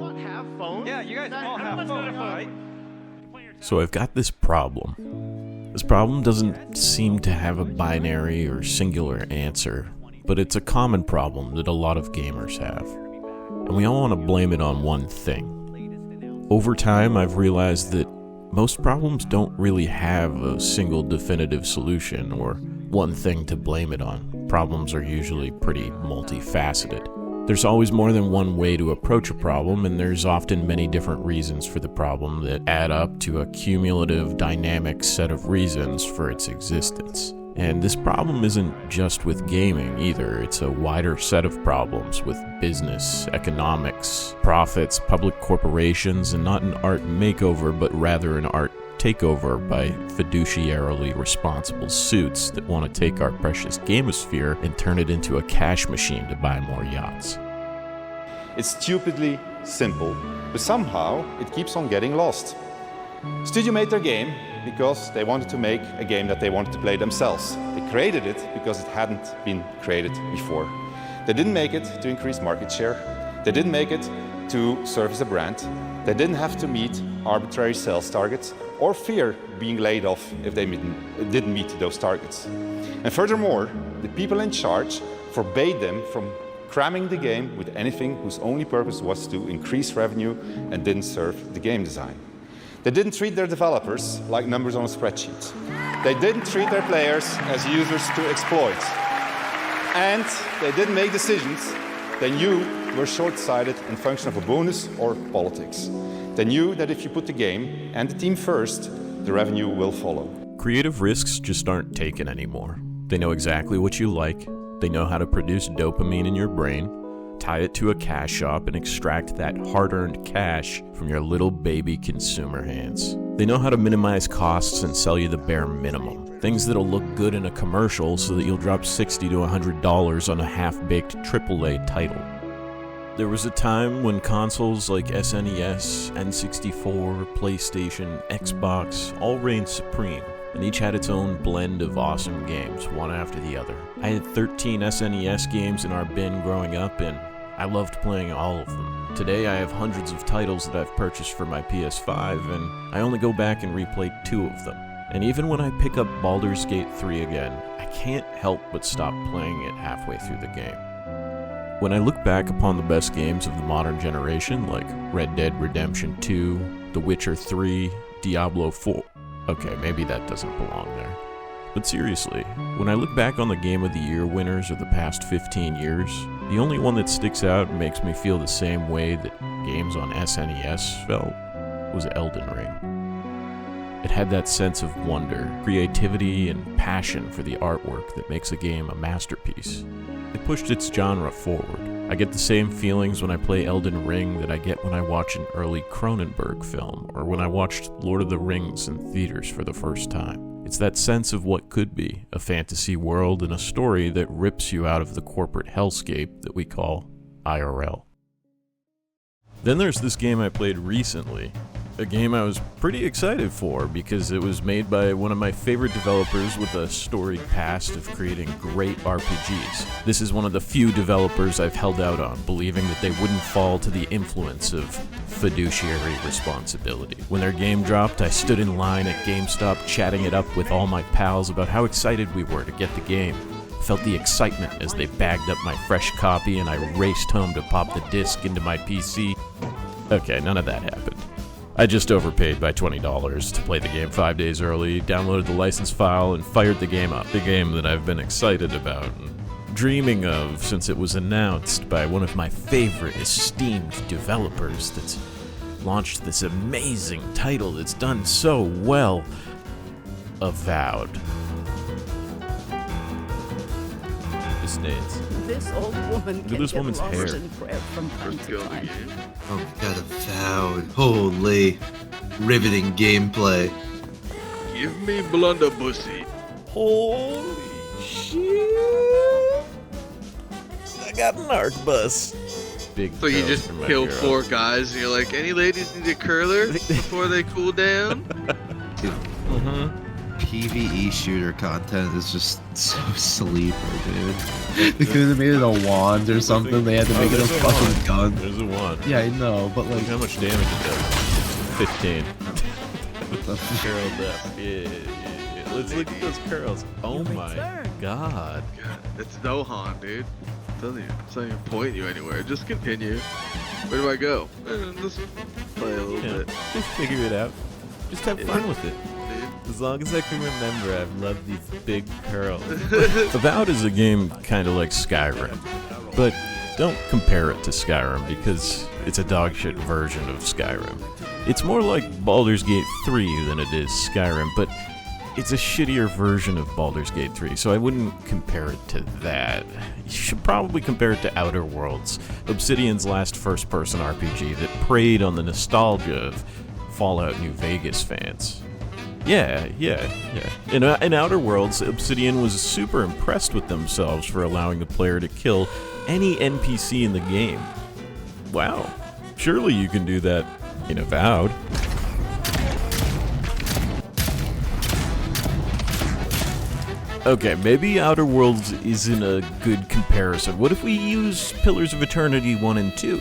Have phones? Yeah, you guys all have phones, right? So I've got this problem. This problem doesn't seem to have a binary or singular answer, but it's a common problem that a lot of gamers have. And we all want to blame it on one thing. Over time, I've realized that most problems don't really have a single definitive solution or one thing to blame it on. Problems are usually pretty multifaceted. There's always more than one way to approach a problem, and there's often many different reasons for the problem that add up to a cumulative, dynamic set of reasons for its existence. And this problem isn't just with gaming either. It's a wider set of problems with business, economics, profits, public corporations, and not an art makeover, but rather an art takeover by fiduciarily responsible suits that want to take our precious gamosphere and turn it into a cash machine to buy more yachts. It's stupidly simple, but somehow it keeps on getting lost. Studio made their game because they wanted to make a game that they wanted to play themselves. They created it because it hadn't been created before. They didn't make it to increase market share. They didn't make it to serve as a brand. They didn't have to meet arbitrary sales targets or fear being laid off if they didn't meet those targets. And furthermore, the people in charge forbade them from cramming the game with anything whose only purpose was to increase revenue and didn't serve the game design. They didn't treat their developers like numbers on a spreadsheet. They didn't treat their players as users to exploit. And they didn't make decisions they knew were short-sighted in function of a bonus or politics. They knew that if you put the game and the team first, the revenue will follow. Creative risks just aren't taken anymore. They know exactly what you like, they know how to produce dopamine in your brain, tie it to a cash shop, and extract that hard-earned cash from your little baby consumer hands. They know how to minimize costs and sell you the bare minimum. Things that'll look good in a commercial so that you'll drop $60 to $100 on a half-baked AAA title. There was a time when consoles like SNES, N64, PlayStation, Xbox all reigned supreme, and each had its own blend of awesome games, one after the other. I had 13 SNES games in our bin growing up, and I loved playing all of them. Today I have hundreds of titles that I've purchased for my PS5, and I only go back and replay 2 of them. And even when I pick up Baldur's Gate 3 again, I can't help but stop playing it halfway through the game. When I look back upon the best games of the modern generation, like Red Dead Redemption 2, The Witcher 3, Diablo 4... Okay, maybe that doesn't belong there. But seriously, when I look back on the Game of the Year winners of the past 15 years, the only one that sticks out and makes me feel the same way that games on SNES felt was Elden Ring. It had that sense of wonder, creativity, and passion for the artwork that makes a game a masterpiece. It pushed its genre forward. I get the same feelings when I play Elden Ring that I get when I watch an early Cronenberg film, or when I watched Lord of the Rings in theaters for the first time. It's that sense of what could be, a fantasy world and a story that rips you out of the corporate hellscape that we call IRL. Then there's this game I played recently, a game I was pretty excited for because it was made by one of my favorite developers with a storied past of creating great RPGs. This is one of the few developers I've held out on, believing that they wouldn't fall to the influence of fiduciary responsibility. When their game dropped, I stood in line at GameStop chatting it up with all my pals about how excited we were to get the game. Felt the excitement as they bagged up my fresh copy and I raced home to pop the disc into my PC. Okay, none of that happened. I just overpaid by $20 to play the game 5 days early, downloaded the license file, and fired the game up. The game that I've been excited about and dreaming of since it was announced by one of my favorite esteemed developers that's launched this amazing title that's done so well. Avowed. The States. This old woman Look can at this get woman's lost hair. in prayer from time to time. Oh my god, Avowed. Holy riveting gameplay. Give me blunderbussy. Holy shit! I got an arc bus. Big So you girls just for my kill girl. 4 guys and you're like, any ladies need a curler before they cool down? Mm-hmm. PvE shooter content is just so sleeper, dude. They could have made it a wand or something. They had to make it a fucking gun. There's a wand. Yeah, I know, but like, Look how much damage it does. 15. what the f- Curled up. Yeah. Let's look at those curls. Oh my god. God, it's Zohan, dude. It's not even pointing you anywhere. Just continue. Where do I go? Just play a little Yeah. bit. Just figure it out. Just have fun with it. Dude. As long as I can remember, I've loved these big curls. Avowed is a game kind of like Skyrim, but don't compare it to Skyrim because it's a dogshit version of Skyrim. It's more like Baldur's Gate 3 than it is Skyrim, but it's a shittier version of Baldur's Gate 3, so I wouldn't compare it to that. You should probably compare it to Outer Worlds, Obsidian's last first-person RPG that preyed on the nostalgia of Fallout New Vegas fans. Yeah. In Outer Worlds, Obsidian was super impressed with themselves for allowing the player to kill any NPC in the game. Wow, surely you can do that in Avowed. Okay, maybe Outer Worlds isn't a good comparison. What if we use Pillars of Eternity 1 and 2?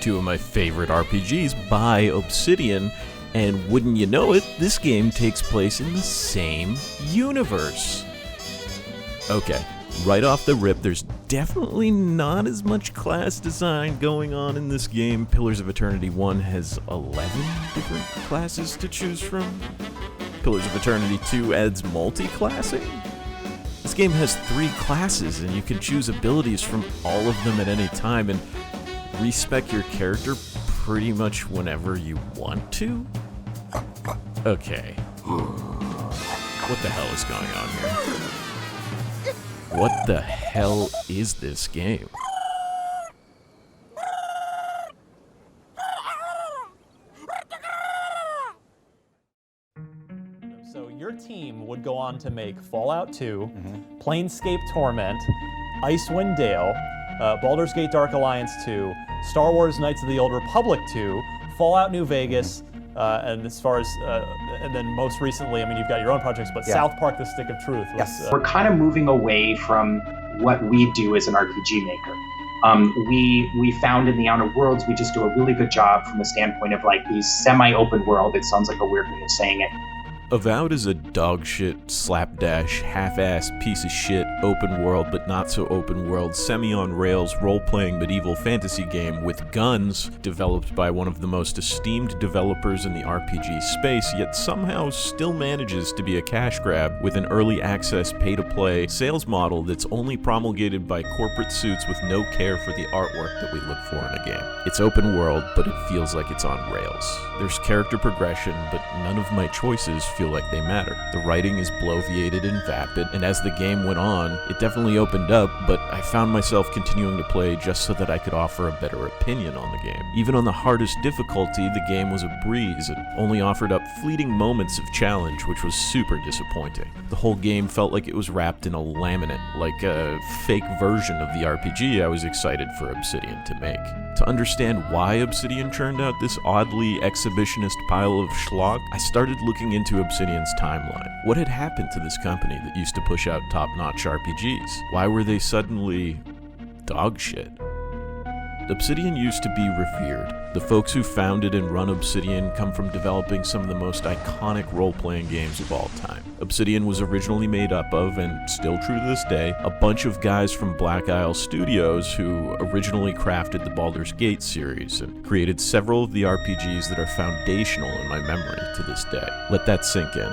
Two of my favorite RPGs by Obsidian, and wouldn't you know it, this game takes place in the same universe. Okay, right off the rip, there's definitely not as much class design going on in this game. Pillars of Eternity 1 has 11 different classes to choose from. Pillars of Eternity 2 adds multi-classing. This game has 3 classes, and you can choose abilities from all of them at any time, and respec your character pretty much whenever you want to? Okay. What the hell is going on here? What the hell is this game? So your team would go on to make Fallout 2, Planescape Torment, Icewind Dale, Baldur's Gate Dark Alliance 2, Star Wars Knights of the Old Republic 2, Fallout New Vegas, and as far as, and then most recently, I mean, you've got your own projects, but South Park: The Stick of Truth was. We're kind of moving away from what we do as an RPG maker. We found in the Outer Worlds, we just do a really good job from the standpoint of like these semi-open world. It sounds like a weird way of saying it. Avowed is a dogshit, slapdash, half-assed piece of shit, open world but not so open world, semi-on-rails, role-playing medieval fantasy game with guns, developed by one of the most esteemed developers in the RPG space, yet somehow still manages to be a cash grab with an early access pay-to-play sales model that's only promulgated by corporate suits with no care for the artwork that we look for in a game. It's open world, but it feels like it's on rails. There's character progression, but none of my choices feel like they matter. The writing is bloviated and vapid, and as the game went on, it definitely opened up, but I found myself continuing to play just so that I could offer a better opinion on the game. Even on the hardest difficulty, the game was a breeze and only offered up fleeting moments of challenge, which was super disappointing. The whole game felt like it was wrapped in a laminate, like a fake version of the RPG I was excited for Obsidian to make. To understand why Obsidian churned out this oddly exhibitionist pile of schlock, I started looking into Obsidian's timeline. What had happened to this company that used to push out top-notch RPGs? Why were they suddenly dog shit? Obsidian used to be revered. The folks who founded and run Obsidian come from developing some of the most iconic role-playing games of all time. Obsidian was originally made up of, and still true to this day, a bunch of guys from Black Isle Studios who originally crafted the Baldur's Gate series and created several of the RPGs that are foundational in my memory to this day. Let that sink in.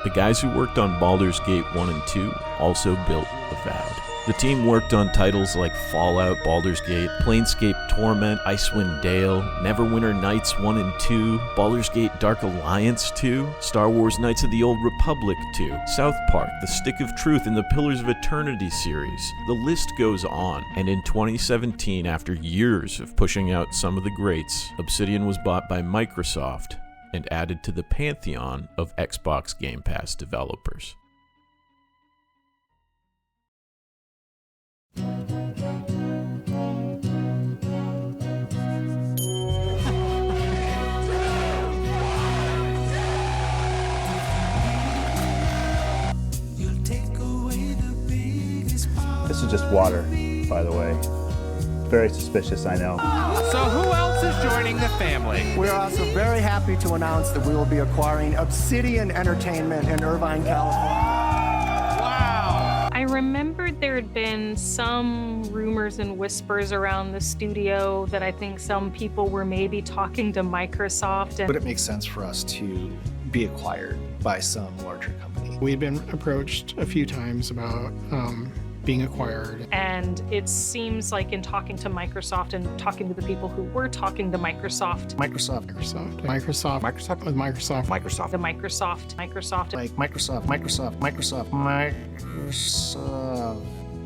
The guys who worked on Baldur's Gate 1 and 2 also built Avowed. The team worked on titles like Fallout, Baldur's Gate, Planescape Torment, Icewind Dale, Neverwinter Nights 1 and 2, Baldur's Gate Dark Alliance 2, Star Wars Knights of the Old Republic 2, South Park, The Stick of Truth, and the Pillars of Eternity series. The list goes on, and in 2017, after years of pushing out some of the greats, Obsidian was bought by Microsoft and added to the pantheon of Xbox Game Pass developers. just water, by the way. Very suspicious, I know. So who else is joining the family? We're also very happy to announce that we will be acquiring Obsidian Entertainment in Irvine, California. Wow! I remembered there had been some rumors and whispers around the studio that I think some people were maybe talking to Microsoft. But it makes sense for us to be acquired by some larger company. We had been approached a few times about being acquired. And it seems like in talking to Microsoft and talking to the people who were talking to Microsoft. Like Microsoft.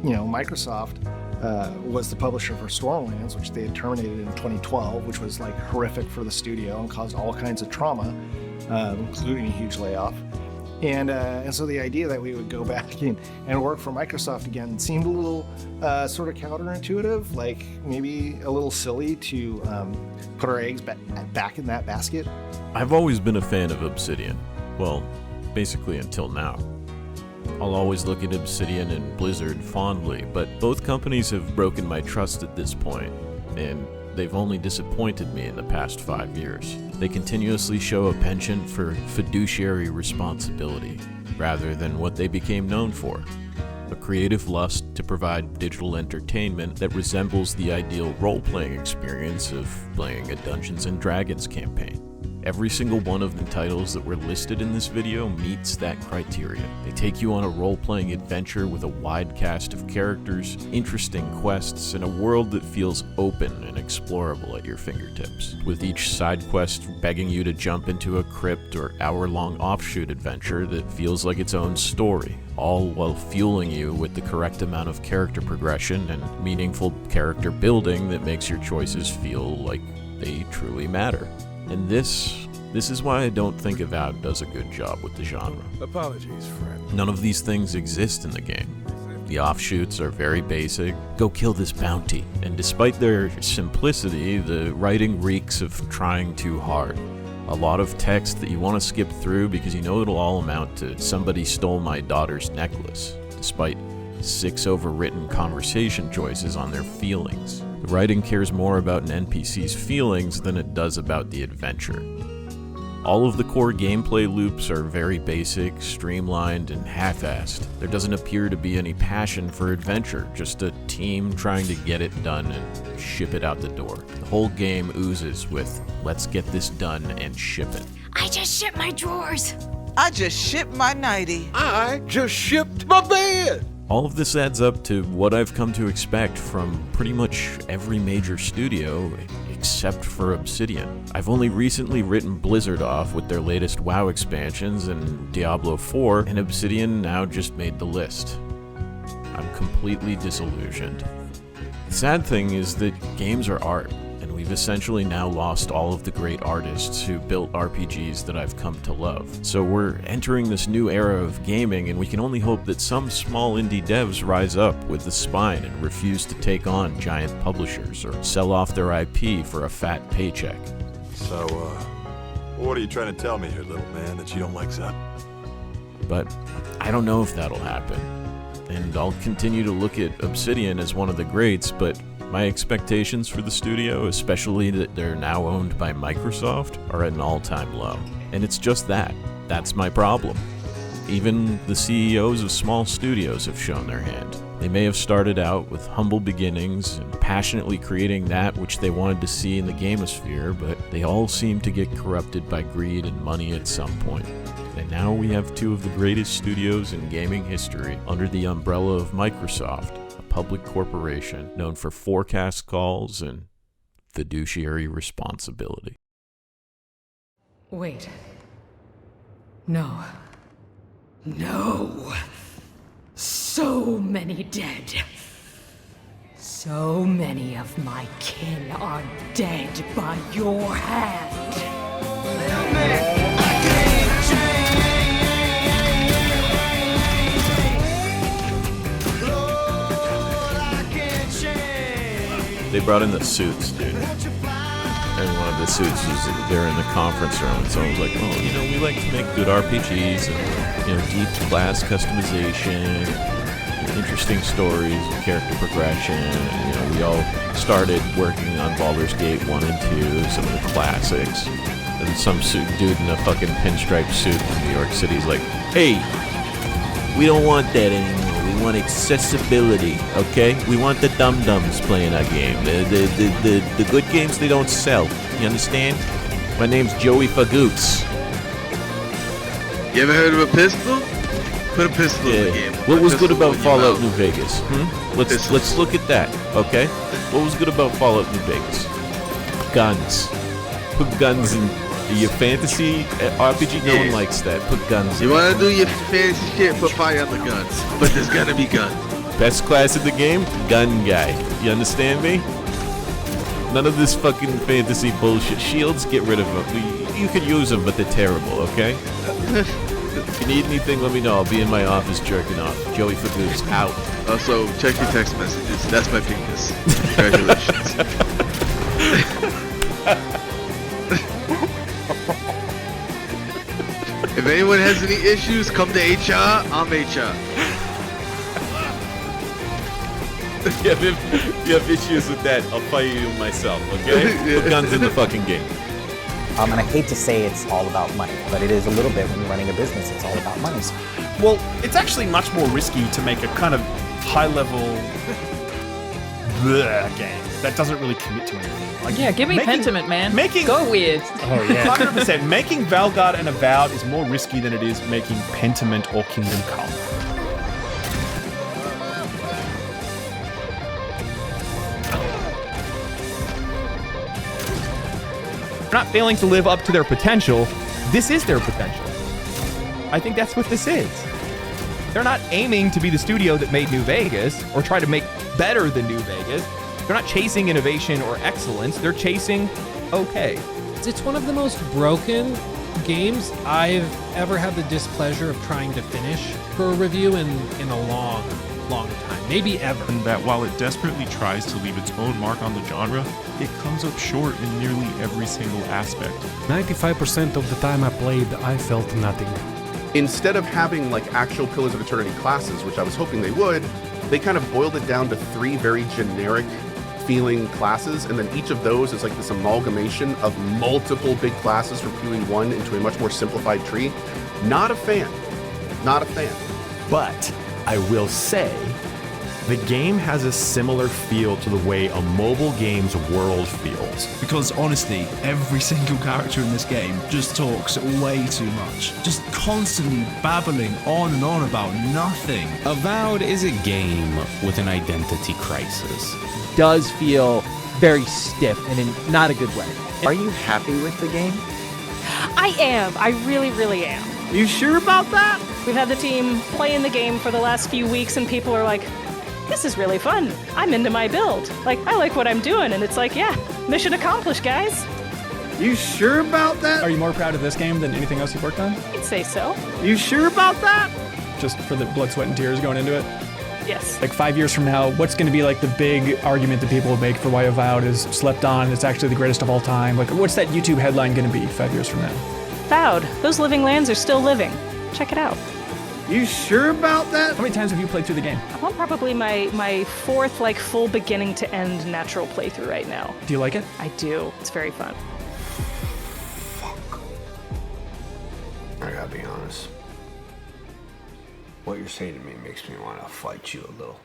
You know, Microsoft was the publisher for Stormlands, which they had terminated in 2012, which was like horrific for the studio and caused all kinds of trauma, including a huge layoff. And so the idea that we would go back and work for Microsoft again seemed a little sort of counterintuitive, like maybe a little silly to put our eggs back in that basket. I've always been a fan of Obsidian. Well, basically until now. I'll always look at Obsidian and Blizzard fondly, but both companies have broken my trust at this point, and they've only disappointed me in the past 5 years. They continuously show a penchant for fiduciary responsibility, rather than what they became known for. A creative lust to provide digital entertainment that resembles the ideal role-playing experience of playing a Dungeons & Dragons campaign. Every single one of the titles that were listed in this video meets that criteria. They take you on a role-playing adventure with a wide cast of characters, interesting quests, and a world that feels open and explorable at your fingertips, with each side quest begging you to jump into a crypt or hour-long offshoot adventure that feels like its own story, all while fueling you with the correct amount of character progression and meaningful character building that makes your choices feel like they truly matter. And this is why I don't think Avowed does a good job with the genre. Apologies, friend. None of these things exist in the game. The offshoots are very basic. Go kill this bounty. And despite their simplicity, the writing reeks of trying too hard. A lot of text that you want to skip through because you know it'll all amount to "somebody stole my daughter's necklace," despite 6 overwritten conversation choices on their feelings. The writing cares more about an NPC's feelings than it does about the adventure. All of the core gameplay loops are very basic, streamlined, and half-assed. There doesn't appear to be any passion for adventure, just a team trying to get it done and ship it out the door. The whole game oozes with, let's get this done and ship it. I just shipped my drawers. I just shipped my nightie. I just shipped my bed. All of this adds up to what I've come to expect from pretty much every major studio except for Obsidian. I've only recently written Blizzard off with their latest WoW expansions and Diablo 4, and Obsidian now just made the list. I'm completely disillusioned. The sad thing is that games are art, and we've essentially now lost all of the great artists who built RPGs that I've come to love. So we're entering this new era of gaming, and we can only hope that some small indie devs rise up with the spine and refuse to take on giant publishers or sell off their IP for a fat paycheck. So, what are you trying to tell me here, little man, that you don't like Zep? But I don't know if that'll happen. And I'll continue to look at Obsidian as one of the greats, but my expectations for the studio, especially that they're now owned by Microsoft, are at an all-time low. And it's just that. That's my problem. Even the CEOs of small studios have shown their hand. They may have started out with humble beginnings and passionately creating that which they wanted to see in the gamosphere, but they all seem to get corrupted by greed and money at some point. And now we have 2 of the greatest studios in gaming history under the umbrella of Microsoft, a public corporation known for forecast calls and fiduciary responsibility. Wait. No. No. So many dead. So many of my kin are dead by your hand. They brought in the suits, dude. And one of the suits was there in the conference room, and someone was like, "Oh, you know, we like to make good RPGs, and deep class customization, interesting stories, character progression. You know, we all started working on Baldur's Gate 1 and 2, some of the classics. And some dude in a fucking pinstripe suit in New York City is like, hey, we don't want that anymore. We want accessibility, okay? We want the dum-dums playing our game. The good games, they don't sell. You understand? My name's Joey Fagoots. You ever heard of a pistol? Put a pistol in the game. What was good about Fallout New Vegas? Let's look at that, okay? What was good about Fallout New Vegas? Guns. Put guns in your fantasy RPG. No one likes that. Put guns. You want to do your fantasy shit? Put fire on the guns. But there's gonna be guns. Best class in the game? Gun guy. You understand me? None of this fucking fantasy bullshit. Shields, get rid of them. You could use them, but they're terrible, okay? If you need anything, let me know. I'll be in my office jerking off. Joey Fagoots, out. Also, check your text messages. That's my penis. Congratulations. If anyone has any issues, come to HR. I'm HR. If you have issues with that, I'll fire you myself, okay? Put guns in the fucking game. And I hate to say it's all about money, but it is a little bit when you're running a business. It's all about money. Well, it's actually much more risky to make a kind of high-level game that doesn't really commit to anything. Like, yeah, give me Pentiment, man. Go weird. Oh yeah, 100%. Making Valgard and Avowed is more risky than it is making Pentiment or Kingdom Come. They're not failing to live up to their potential. This is their potential. I think that's what this is. They're not aiming to be the studio that made New Vegas or try to make better than New Vegas. They're not chasing innovation or excellence. They're chasing okay. It's one of the most broken games I've ever had the displeasure of trying to finish for a review in a long time, maybe ever. And that while it desperately tries to leave its own mark on the genre, it comes up short in nearly every single aspect. 95% of the time I played, I felt nothing. Instead of having like actual Pillars of Eternity classes, which I was hoping they would, they kind of boiled it down to 3 very generic feeling classes, and then each of those is like this amalgamation of multiple big classes from QE1 into a much more simplified tree. Not a fan. Not a fan. But I will say, the game has a similar feel to the way a mobile game's world feels. Because honestly, every single character in this game just talks way too much. Just constantly babbling on and on about nothing. Avowed is a game with an identity crisis. Does feel very stiff and in not a good way. Are you happy with the game? I am. I really, really am. You sure about that? We've had the team playing the game for the last few weeks, and people are like, this is really fun. I'm into my build. Like, I like what I'm doing. And it's like, yeah, mission accomplished, guys. You sure about that? Are you more proud of this game than anything else you've worked on? I'd say so. You sure about that? Just for the blood, sweat, and tears going into it? Yes. Like 5 years from now, what's going to be like the big argument that people will make for why Avowed is slept on and it's actually the greatest of all time? Like, what's that YouTube headline going to be 5 years from now? Avowed. Those living lands are still living. Check it out. You sure about that? How many times have you played through the game? I'm on probably my 4th, like, full beginning to end natural playthrough right now. Do you like it? I do. It's very fun. I gotta be honest. What you're saying to me makes me want to fight you a little.